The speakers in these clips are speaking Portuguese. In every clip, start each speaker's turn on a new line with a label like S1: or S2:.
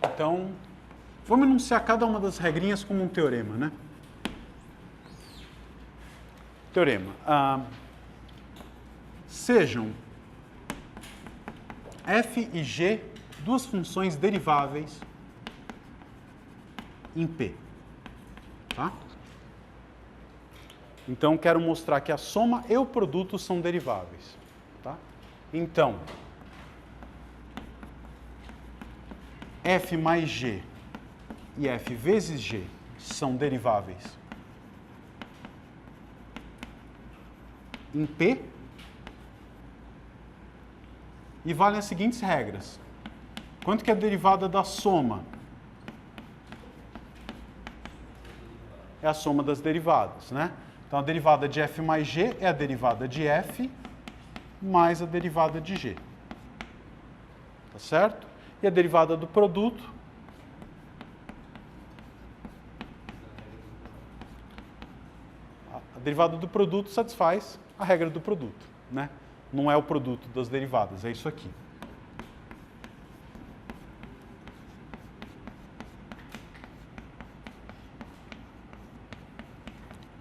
S1: Então, vamos enunciar cada uma das regrinhas como um teorema, né? Teorema. Sejam f e g duas funções deriváveis em P. Tá? Então, quero mostrar que a soma e o produto são deriváveis. Tá? Então, f mais g e f vezes g são deriváveis em P e valem as seguintes regras. Quanto que é a derivada da soma? É a soma das derivadas, né? Então, a derivada de f mais g é a derivada de f mais a derivada de g. Tá certo? E a derivada do produto a derivada do produto satisfaz a regra do produto, né? Não é o produto das derivadas, é isso aqui.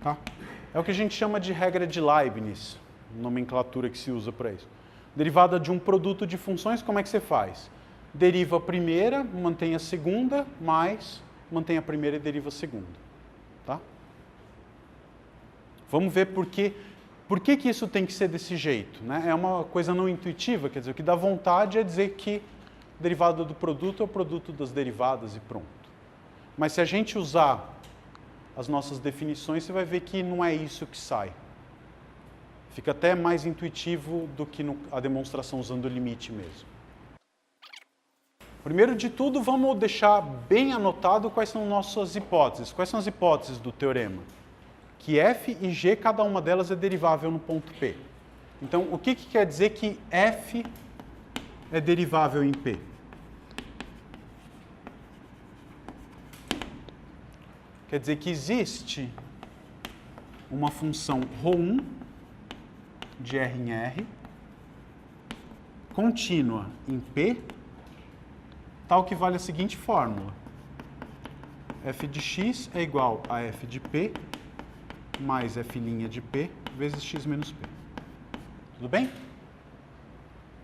S1: Tá? É o que a gente chama de regra de Leibniz, nomenclatura que se usa para isso. Derivada de um produto de funções, como é que você faz? Deriva a primeira, mantém a segunda, mais mantém a primeira e deriva a segunda. Tá? Vamos ver por que isso tem que ser desse jeito. Né? É uma coisa não intuitiva, quer dizer, o que dá vontade é dizer que a derivada do produto é o produto das derivadas e pronto. Mas se a gente usar as nossas definições, você vai ver que não é isso que sai. Fica até mais intuitivo do que a demonstração usando o limite mesmo. Primeiro de tudo, vamos deixar bem anotado quais são nossas hipóteses. Quais são as hipóteses do teorema? Que f e g, cada uma delas é derivável no ponto P. Então, o que quer dizer que f é derivável em P? Quer dizer que existe uma função ρ1 de R em R contínua em P, tal que vale a seguinte fórmula. f de x é igual a f de P mais f' de P vezes x menos P. Tudo bem?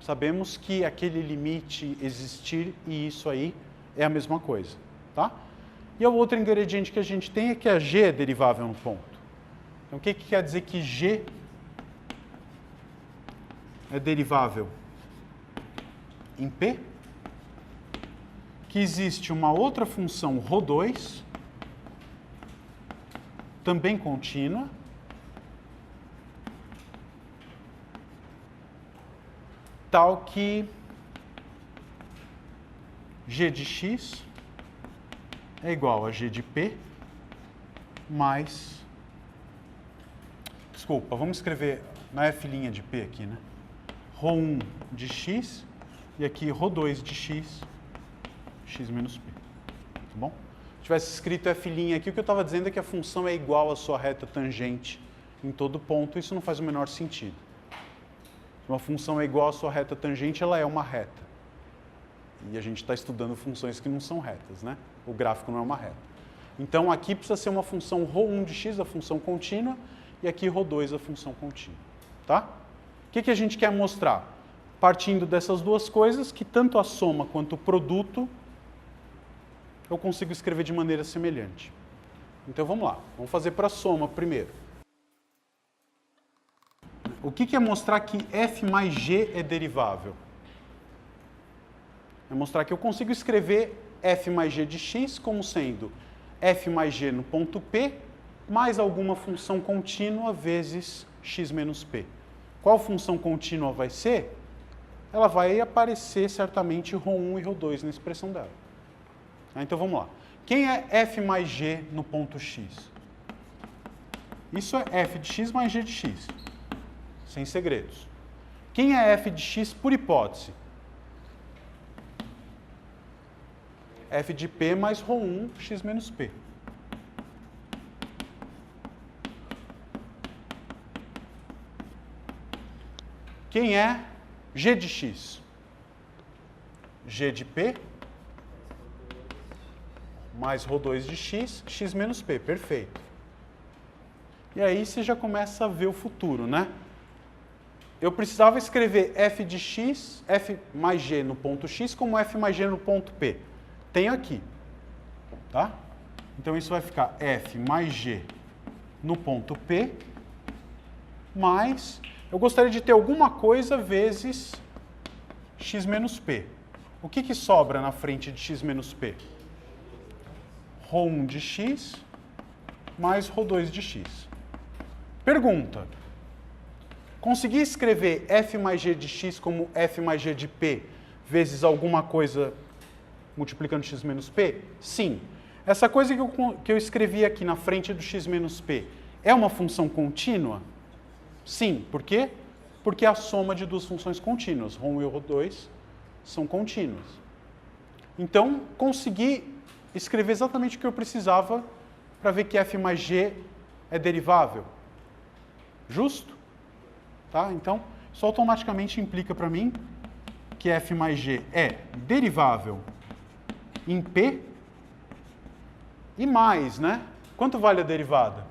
S1: Sabemos que aquele limite existir e isso aí é a mesma coisa, tá? E o outro ingrediente que a gente tem é que a g é derivável no ponto. Então, o que quer dizer que g é derivável em P? Que existe uma outra função ρ2, também contínua, tal que g de x é igual a g de P mais... Desculpa, vamos escrever na f' de P aqui, né? ρ1 de x e aqui ρ2 de x, x menos P. Tá bom? Se tivesse escrito f' aqui, o que eu estava dizendo é que a função é igual à sua reta tangente em todo ponto. Isso não faz o menor sentido. Se uma função é igual à sua reta tangente, ela é uma reta. E a gente está estudando funções que não são retas, né? O gráfico não é uma reta. Então, aqui precisa ser uma função ρ1 de x, a função contínua, e aqui ρ2, a função contínua. Tá? O que a gente quer mostrar? Partindo dessas duas coisas, que tanto a soma quanto o produto eu consigo escrever de maneira semelhante. Então, vamos lá. Vamos fazer para a soma primeiro. O que é mostrar que f mais g é derivável? É mostrar que eu consigo escrever f mais g de x como sendo f mais g no ponto P mais alguma função contínua vezes x menos P. Qual função contínua vai ser? Ela vai aparecer certamente ρ1 e ρ2 na expressão dela. Então vamos lá. Quem é f mais g no ponto x? Isso é f de x mais g de x. Sem segredos. Quem é f de x por hipótese? F de P mais ρ1, x menos P. Quem é g de x? G de p mais ρ2 de x, x menos p. Perfeito. E aí você já começa a ver o futuro, né? Eu precisava escrever f de x, f mais g no ponto x, como f mais g no ponto p. Tenho aqui, tá? Então isso vai ficar f mais g no ponto p, mais... Eu gostaria de ter alguma coisa vezes x menos p. O que sobra na frente de x menos p? ρ1 de x mais ρ2 de x. Pergunta. Consegui escrever f mais g de x como f mais g de p vezes alguma coisa multiplicando x menos p? Sim. Essa coisa que eu escrevi aqui na frente do x menos p é uma função contínua? Sim. Por quê? Porque é a soma de duas funções contínuas. ρ1 e ρ2 são contínuas. Então, consegui escrever exatamente o que eu precisava para ver que f mais g é derivável. Justo? Tá? Então, isso automaticamente implica para mim que f mais g é derivável em p e mais, né? Quanto vale a derivada?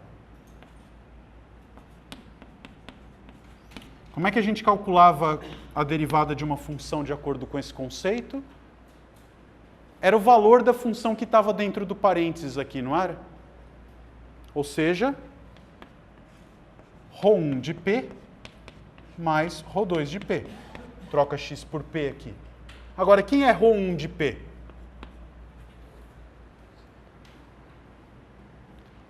S1: Como é que a gente calculava a derivada de uma função de acordo com esse conceito? Era o valor da função que estava dentro do parênteses aqui, não era? Ou seja, ρ1 de p mais ρ2 de p. Troca x por p aqui. Agora, quem é ρ1 de p?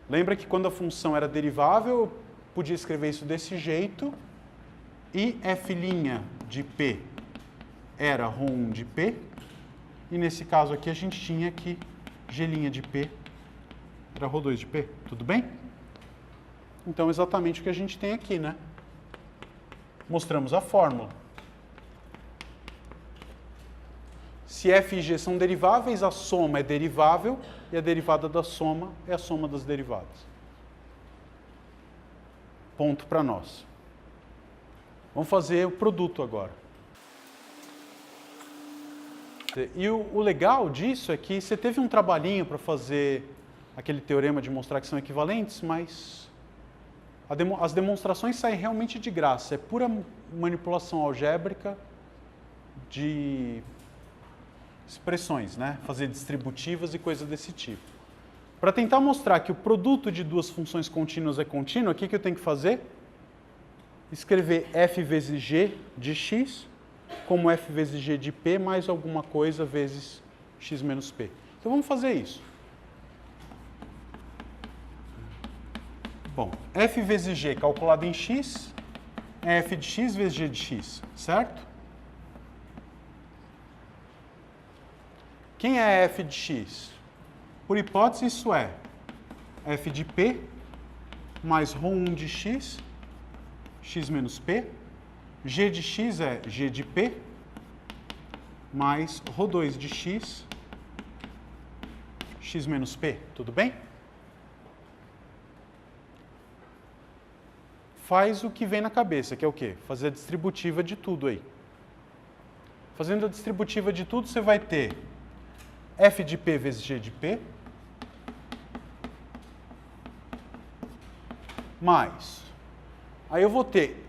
S1: Lembra que quando a função era derivável, eu podia escrever isso desse jeito, e f' de p era ρ1 de p, e nesse caso aqui a gente tinha que g' de p era ρ2 de p. Tudo bem? Então, exatamente o que a gente tem aqui, né? Mostramos a fórmula. Se f e g são deriváveis, a soma é derivável e a derivada da soma é a soma das derivadas. Ponto para nós. Vamos fazer o produto agora. E o legal disso é que você teve um trabalhinho para fazer aquele teorema de mostrar que são equivalentes, mas as demonstrações saem realmente de graça. É pura manipulação algébrica de expressões, né? Fazer distributivas e coisas desse tipo. Para tentar mostrar que o produto de duas funções contínuas é contínuo, o que eu tenho que fazer? Escrever f vezes g de x como f vezes g de p mais alguma coisa vezes x menos p. Então vamos fazer isso. Bom, f vezes g calculado em x é f de x vezes g de x, certo? Quem é f de x? Por hipótese, isso é f de p mais ρ1 de x, x menos p. G de x é g de p mais ρ2 de x, x menos p. Tudo bem? Faz o que vem na cabeça, que é o quê? Fazer a distributiva de tudo aí. Fazendo a distributiva de tudo, você vai ter f de p vezes g de p, mais, aí eu vou ter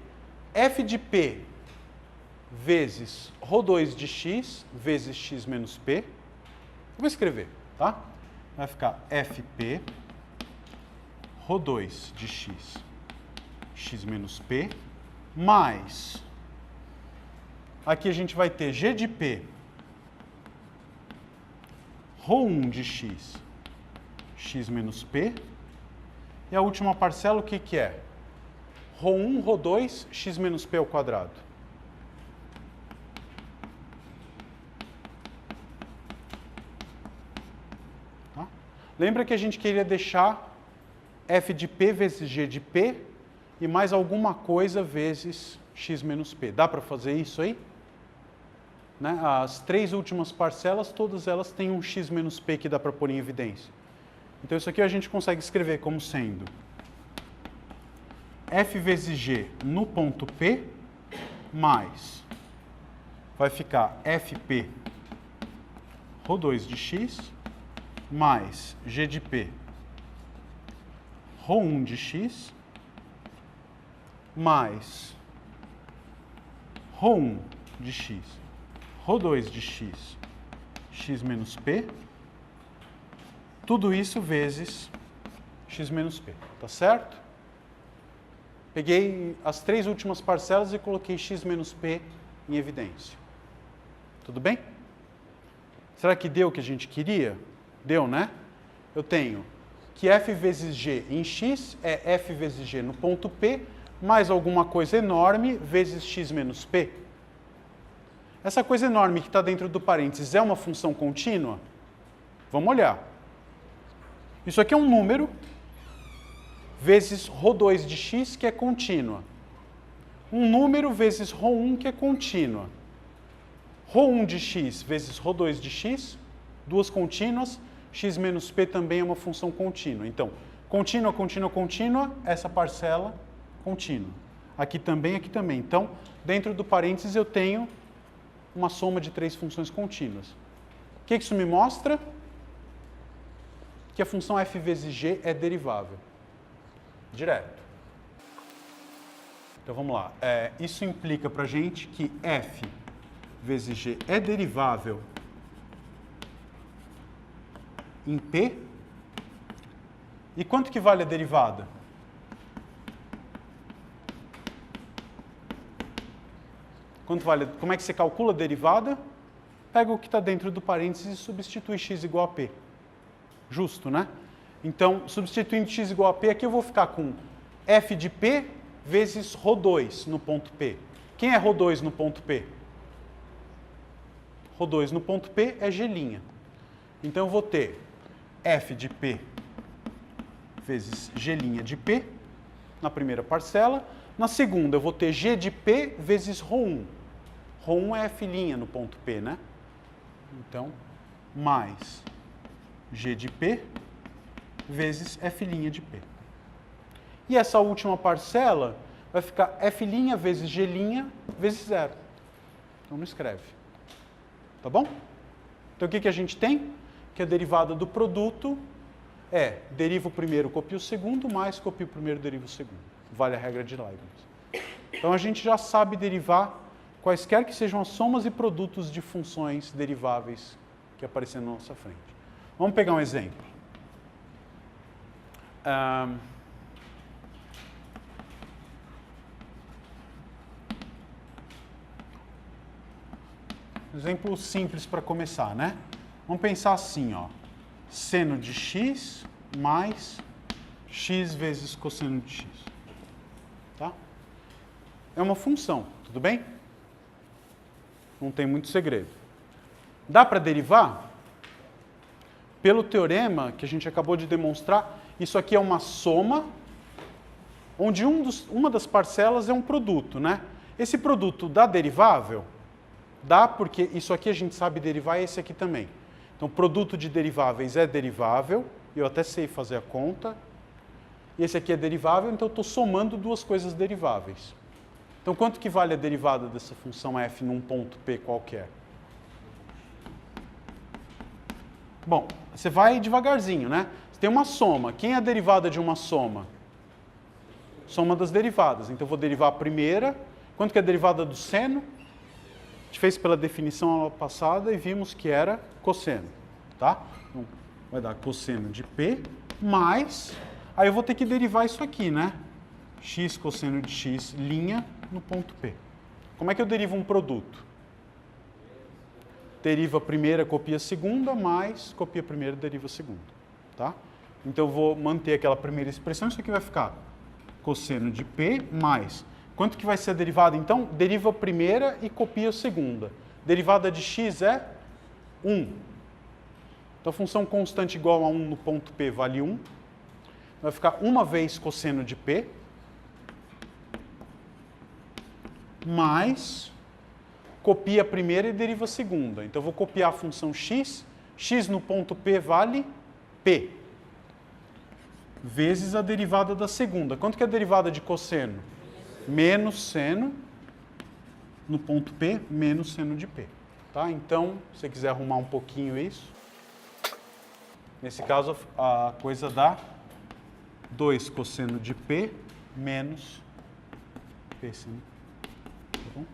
S1: f de p vezes ρ2 de x vezes x menos p. Eu vou escrever, tá? Vai ficar fp ρ2 de x, x menos p, mais, aqui a gente vai ter g de p, ρ1 de x, x menos p, e a última parcela o que é? ρ1, ρ2, x menos p ao quadrado. Tá? Lembra que a gente queria deixar f de p vezes g de p e mais alguma coisa vezes x menos p. Dá para fazer isso aí? Né? As três últimas parcelas, todas elas têm um x menos p que dá para pôr em evidência. Então isso aqui a gente consegue escrever como sendo f vezes g no ponto P mais, vai ficar fp ρ2 de x mais g de p ρ1 de x mais ρ1 de x, ρ2 de x, x menos p, tudo isso vezes x menos p, tá certo? Peguei as 3 últimas parcelas e coloquei x menos p em evidência. Tudo bem? Será que deu o que a gente queria? Deu, né? Eu tenho que f vezes g em x é f vezes g no ponto P, mais alguma coisa enorme vezes x menos p. Essa coisa enorme que está dentro do parênteses é uma função contínua? Vamos olhar. Isso aqui é um número vezes ρ2 de x, que é contínua. Um número vezes ρ1, que é contínua. ρ1 de x vezes ρ2 de x, duas contínuas, x menos p também é uma função contínua. Então, contínua, contínua, contínua, essa parcela contínua. Aqui também, aqui também. Então, dentro do parênteses eu tenho uma soma de 3 funções contínuas. O que isso me mostra? Que a função f vezes g é derivável. Direto. Então vamos lá. Isso implica para a gente que f vezes g é derivável em P. E quanto que vale a derivada? Quanto vale? Como é que você calcula a derivada? Pega o que está dentro do parênteses e substitui x igual a P. Justo, né? Então, substituindo x igual a P, aqui eu vou ficar com f de P vezes ρ2 no ponto P. Quem é ρ2 no ponto P? ρ2 no ponto P é g'. Então, eu vou ter f de P vezes g' de P na primeira parcela. Na segunda, eu vou ter g de P vezes ρ1. ρ1 é f' no ponto P, né? Então, mais g de P vezes f' de P. E essa última parcela vai ficar f' vezes g' vezes 0. Então não escreve. Tá bom? Então o que a gente tem? Que a derivada do produto é deriva o primeiro, copia o segundo, mais copia o primeiro, deriva o segundo. Vale a regra de Leibniz. Então a gente já sabe derivar quaisquer que sejam as somas e produtos de funções deriváveis que aparecem na nossa frente. Vamos pegar um exemplo. Exemplo simples para começar, né? Vamos pensar assim, ó. Seno de x mais x vezes cosseno de x. Tá? É uma função, tudo bem? Não tem muito segredo. Dá para derivar? Pelo teorema que a gente acabou de demonstrar, isso aqui é uma soma, onde uma das parcelas é um produto, né? Esse produto dá derivável? Dá, porque isso aqui a gente sabe derivar e esse aqui também. Então, produto de deriváveis é derivável, eu até sei fazer a conta. E esse aqui é derivável, então eu estou somando duas coisas deriváveis. Então, quanto que vale a derivada dessa função f num ponto P qualquer? Bom, você vai devagarzinho, né? Você tem uma soma. Quem é a derivada de uma soma? Soma das derivadas. Então, eu vou derivar a primeira. Quanto que é a derivada do seno? A gente fez pela definição aula passada e vimos que era cosseno, tá? Então, vai dar cosseno de P mais... Aí eu vou ter que derivar isso aqui, né? X cosseno de x' no ponto P. Como é que eu derivo um produto? Deriva a primeira, copia a segunda, mais copia a primeira, deriva a segunda, tá? Então eu vou manter aquela primeira expressão, isso aqui vai ficar cosseno de P mais... Quanto que vai ser a derivada, então? Deriva a primeira e copia a segunda. Derivada de x é 1. Então, a função constante igual a 1 no ponto P vale 1. Vai ficar uma vez cosseno de P mais copia a primeira e deriva a segunda. Então, eu vou copiar a função x. X no ponto P vale P vezes a derivada da segunda. Quanto que é a derivada de cosseno? Menos seno no ponto P menos seno de P. Tá? Então, se você quiser arrumar um pouquinho isso, nesse caso a coisa dá 2 cosseno de P menos P seno. Tá bom?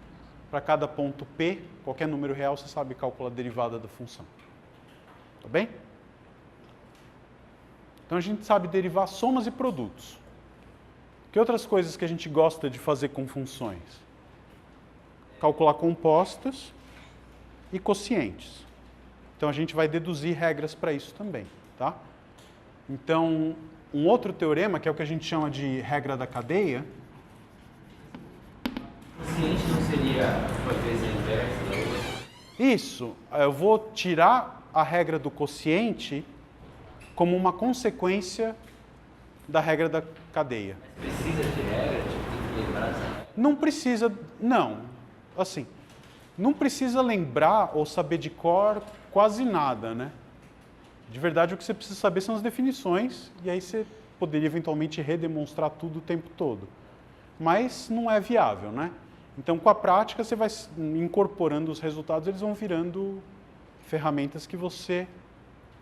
S1: Para cada ponto P, qualquer número real, você sabe calcular a derivada da função. Tá bem? Então a gente sabe derivar somas e produtos. Que outras coisas que a gente gosta de fazer com funções? Calcular compostas e quocientes. Então a gente vai deduzir regras para isso também, tá? Então, um outro teorema, que é o que a gente chama de regra da cadeia.
S2: Quociente não seria uma coisa inversa da outra?
S1: Isso, eu vou tirar a regra do quociente como uma consequência da regra da cadeia.
S2: Mas precisa de regra? Tipo, tem que lembrar essa regra?
S1: Não precisa, não. Assim, não precisa lembrar ou saber de cor quase nada, né? De verdade, o que você precisa saber são as definições, e aí você poderia eventualmente redemonstrar tudo o tempo todo. Mas não é viável, né? Então, com a prática, você vai incorporando os resultados, eles vão virando ferramentas que você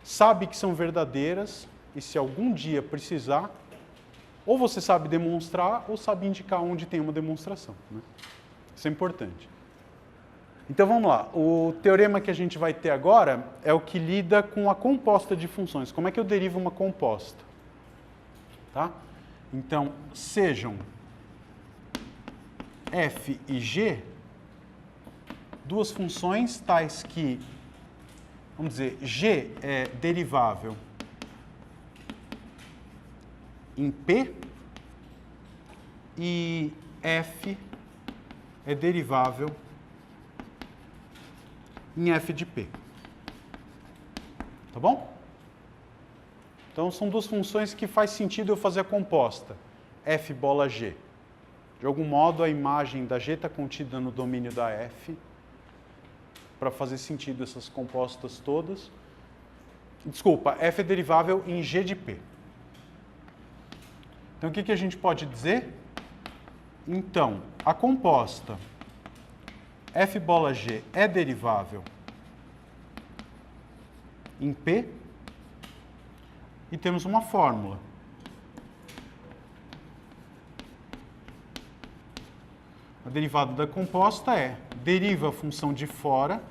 S1: sabe que são verdadeiras, e se algum dia precisar, ou você sabe demonstrar, ou sabe indicar onde tem uma demonstração, né? Isso é importante. Então vamos lá, o teorema que a gente vai ter agora é o que lida com a composta de funções. Como é que eu derivo uma composta? Tá? Então, sejam f e g duas funções tais que, vamos dizer, g é derivável em p e f é derivável em f de p. Tá bom? Então, são duas funções que faz sentido eu fazer a composta, f bola g. De algum modo, a imagem da g está contida no domínio da f, para fazer sentido essas compostas todas. Desculpa, f é derivável em g de p. Então, o que a gente pode dizer? Então, a composta f bola g é derivável em p e temos uma fórmula. A derivada da composta é deriva a função de fora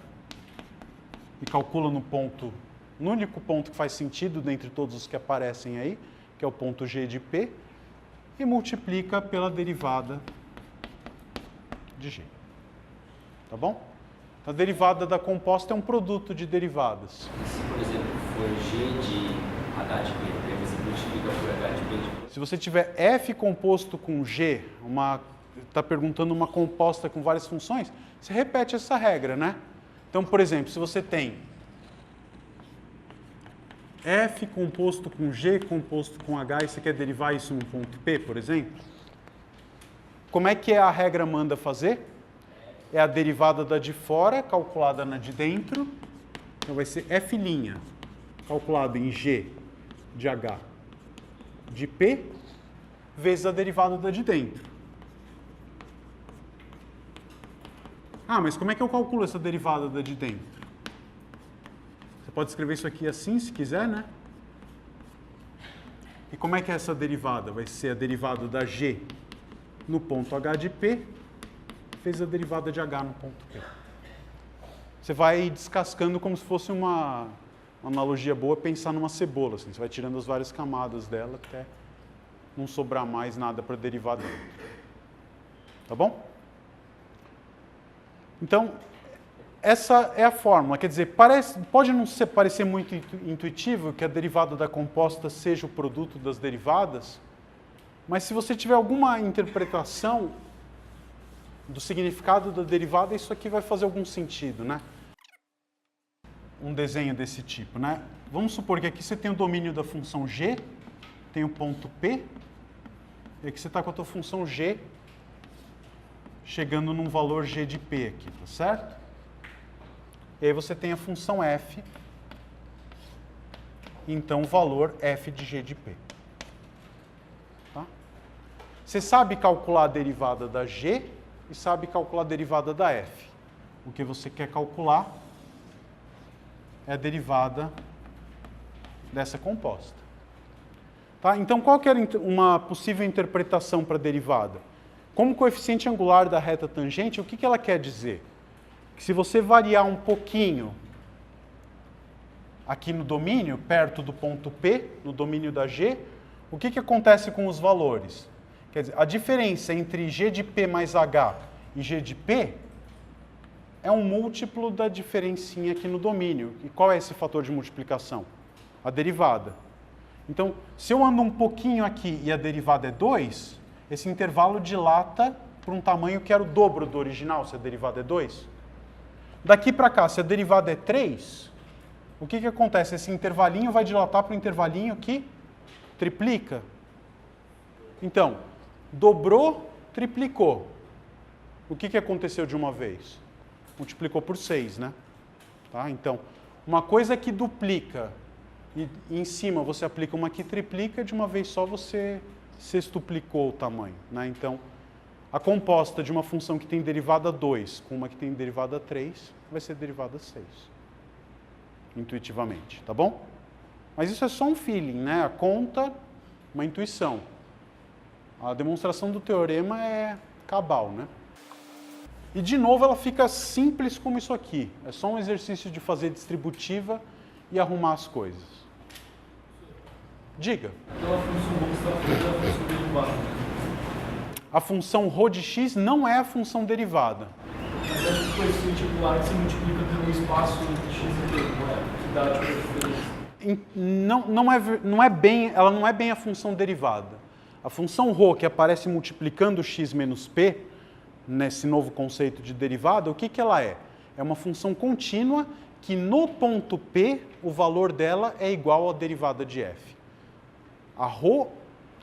S1: e calcula no único ponto que faz sentido dentre todos os que aparecem aí, que é o ponto g de p, e multiplica pela derivada de g. Tá bom? A derivada da composta é um produto de derivadas.
S2: E se, por exemplo, for g de h de b, você multiplica por h de b depois?
S1: Se você tiver f composto com g, está perguntando uma composta com várias funções, você repete essa regra, né? Então, por exemplo, se você tem f composto com g composto com h e você quer derivar isso no ponto P, por exemplo, como é que a regra manda fazer? É a derivada da de fora calculada na de dentro, então vai ser f' calculado em g de h de p vezes a derivada da de dentro. Ah, mas como é que eu calculo essa derivada da de dentro? Você pode escrever isso aqui assim, se quiser, né? E como é que é essa derivada? Vai ser a derivada da g no ponto h de p vezes a derivada de h no ponto p. Você vai descascando como se fosse uma analogia boa, pensar numa cebola. Assim. Você vai tirando as várias camadas dela até não sobrar mais nada para derivar dentro. Tá bom? Então, essa é a fórmula. Quer dizer, pode não parecer muito intuitivo que a derivada da composta seja o produto das derivadas, mas se você tiver alguma interpretação do significado da derivada, isso aqui vai fazer algum sentido, né? Um desenho desse tipo, né? Vamos supor que aqui você tem o domínio da função g, tem o ponto P, e aqui você está com a tua função g chegando num valor g de p aqui, tá certo? E aí você tem a função f, então o valor f de g de p. Tá? Você sabe calcular a derivada da g e sabe calcular a derivada da f. O que você quer calcular é a derivada dessa composta. Tá? Então, qual que era uma possível interpretação para a derivada? Como coeficiente angular da reta tangente, o que ela quer dizer? Que se você variar um pouquinho aqui no domínio, perto do ponto P, no domínio da G, o que acontece com os valores? Quer dizer, a diferença entre G de P mais H e G de P é um múltiplo da diferencinha aqui no domínio. E qual é esse fator de multiplicação? A derivada. Então, se eu ando um pouquinho aqui e a derivada é 2, esse intervalo dilata para um tamanho que era o dobro do original, se a derivada é 2. Daqui para cá, se a derivada é 3, o que acontece? Esse intervalinho vai dilatar para o intervalinho que triplica. Então, dobrou, triplicou. O que aconteceu de uma vez? Multiplicou por 6, né? Tá? Então, uma coisa que duplica e em cima você aplica uma que triplica, de uma vez só você sextuplicou o tamanho, né? Então, a composta de uma função que tem derivada 2 com uma que tem derivada 3 vai ser derivada 6. Intuitivamente, tá bom? Mas isso é só um feeling, né? A conta, uma intuição. A demonstração do teorema é cabal, né? E, de novo, ela fica simples como isso aqui. É só um exercício de fazer distributiva e arrumar as coisas. Diga.
S3: Então, a função ρ está fazendo a função derivada.
S1: A função ρ de x não é a função derivada.
S3: Mas é o coeficiente angular que se multiplica pelo espaço entre x e t, não é? Que dá tipo a diferença.
S1: Ela não é bem a função derivada. A função ρ, que aparece multiplicando x menos p, nesse novo conceito de derivada, o que ela é? É uma função contínua que no ponto P, o valor dela é igual à derivada de f. A ρ,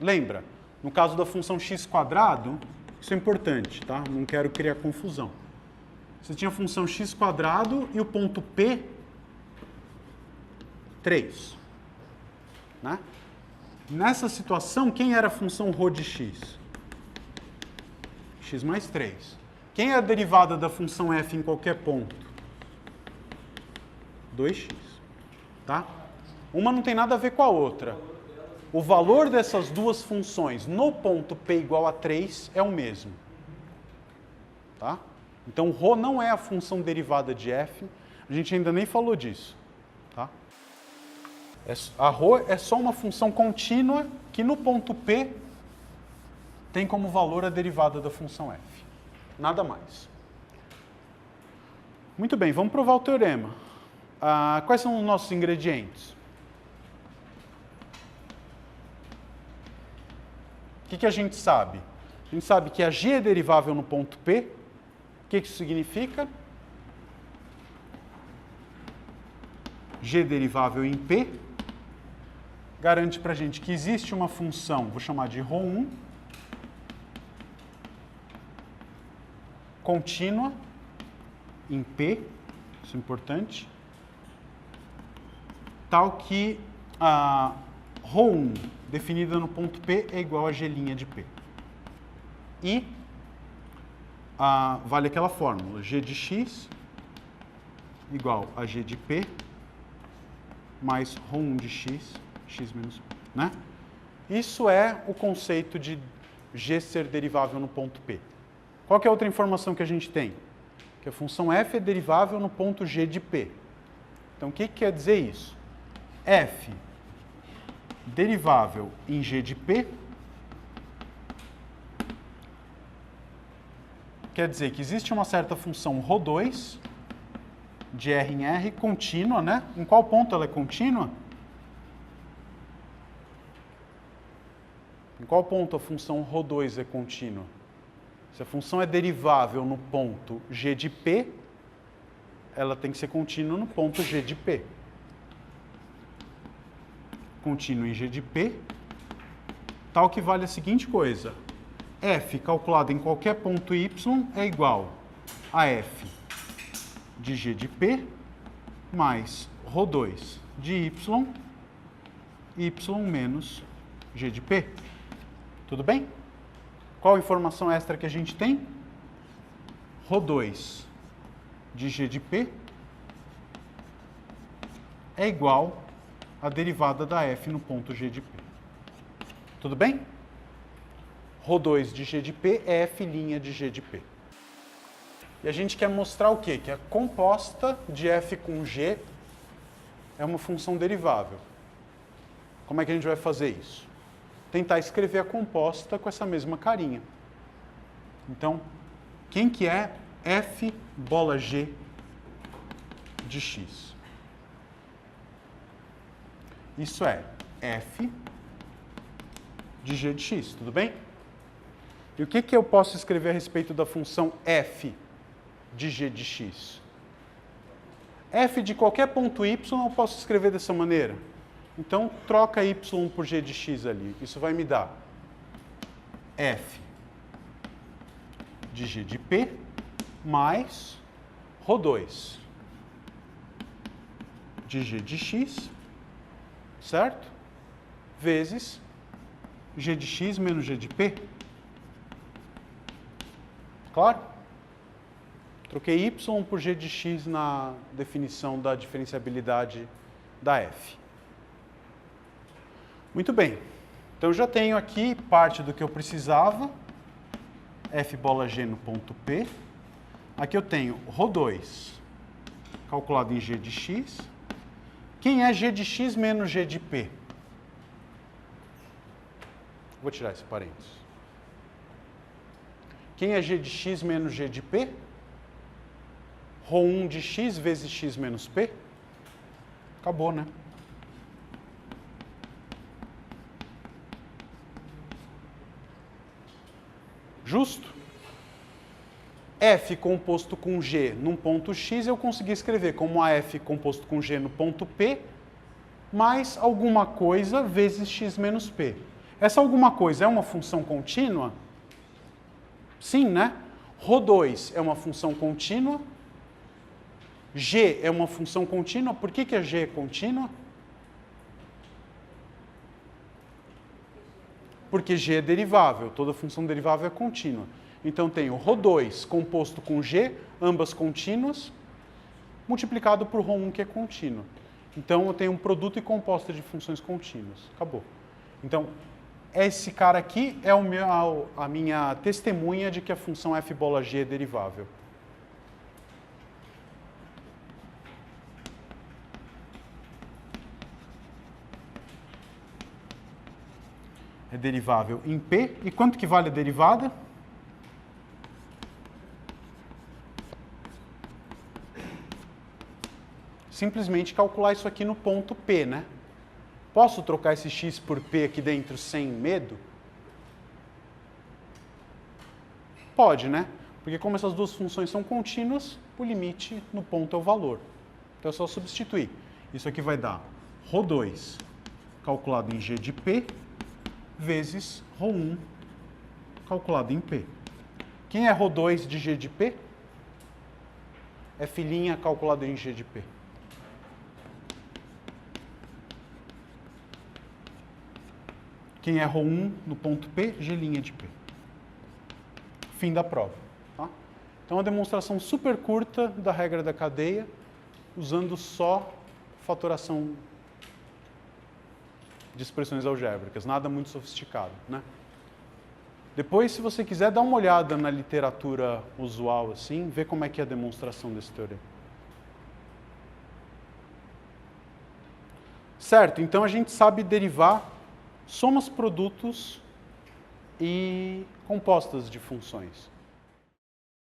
S1: lembra, no caso da função x², isso é importante, tá? Não quero criar confusão. Você tinha a função x² e o ponto P, 3. Né? Nessa situação, quem era a função ρ de x? X mais 3. Quem é a derivada da função f em qualquer ponto? 2x. Tá? Uma não tem nada a ver com a outra. O valor dessas duas funções no ponto P igual a 3 é o mesmo. Tá? Então, ρ não é a função derivada de f. A gente ainda nem falou disso. Tá? A ρ é só uma função contínua que no ponto P tem como valor a derivada da função f. Nada mais. Muito bem, vamos provar o teorema. Quais são os nossos ingredientes? O que a gente sabe? A gente sabe que a g é derivável no ponto P. O que isso significa? G derivável em P garante para a gente que existe uma função, vou chamar de ρ1, contínua em P, isso é importante, tal que a ρ1 definida no ponto P é igual a g' de P. E vale aquela fórmula, g de x igual a g de P mais ρ1 de x, x menos P. Né? Isso é o conceito de g ser derivável no ponto P. Qual que é a outra informação que a gente tem? Que a função f é derivável no ponto g de P. Então, o que quer dizer isso? F derivável em g de P quer dizer que existe uma certa função ρ2 de R em R contínua, né? Em qual ponto ela é contínua? Em qual ponto a função ρ2 é contínua? Se a função é derivável no ponto g de P, ela tem que ser contínua no ponto g de P. Contínua em g de P, tal que vale a seguinte coisa. F calculado em qualquer ponto y é igual a f de g de P mais ρ2 de y menos g de P. Tudo bem? Qual a informação extra que a gente tem? Rho2 de G de P é igual à derivada da f no ponto G de P. Tudo bem? Rho2 de G de P é f' de G de P. E a gente quer mostrar o quê? Que a composta de f com g é uma função derivável. Como é que a gente vai fazer isso? Tentar escrever a composta com essa mesma carinha. Então, quem que é f bola g de x? Isso é f de g de x, tudo bem? E o que eu posso escrever a respeito da função f de g de x? F de qualquer ponto y eu posso escrever dessa maneira. Então, troca y por g de x ali. Isso vai me dar f de g de p mais Rho2 de g de x, certo? Vezes g de x menos g de p. Claro? Troquei y por g de x na definição da diferenciabilidade da f. Muito bem. Então, eu já tenho aqui parte do que eu precisava. F bola g no ponto P. Aqui eu tenho Rho2 calculado em g de x. Quem é g de x menos g de p? Vou tirar esse parênteses. Quem é g de x menos g de p? Rho1 de x vezes x menos p? Acabou, né? Justo? F composto com G num ponto X eu consegui escrever como AF composto com G no ponto P mais alguma coisa vezes X menos P. Essa alguma coisa é uma função contínua? Sim, né? Rho2 é uma função contínua. G é uma função contínua. Por que a G é contínua? Porque G é derivável. Toda função derivável é contínua. Então, tenho Rho2 composto com G, ambas contínuas, multiplicado por Rho1, que é contínuo. Então, eu tenho um produto e composta de funções contínuas. Acabou. Então, esse cara aqui é a minha testemunha de que a função f bola g é derivável. É derivável em P. E quanto que vale a derivada? Simplesmente calcular isso aqui no ponto P, né? Posso trocar esse x por P aqui dentro sem medo? Pode, né? Porque como essas duas funções são contínuas, o limite no ponto é o valor. Então é só substituir. Isso aqui vai dar Rho2 calculado em g de P vezes Rho1 calculado em P. Quem é Rho2 de g de P? É filhinha calculado em g de P. Quem é Rho1 no ponto P? G' de P. Fim da prova. Tá? Então, uma demonstração super curta da regra da cadeia, usando só fatoração de expressões algébricas, nada muito sofisticado, né? Depois, se você quiser, dá uma olhada na literatura usual, assim, ver como é que é a demonstração desse teorema. Certo, então a gente sabe derivar somas, produtos e compostas de funções.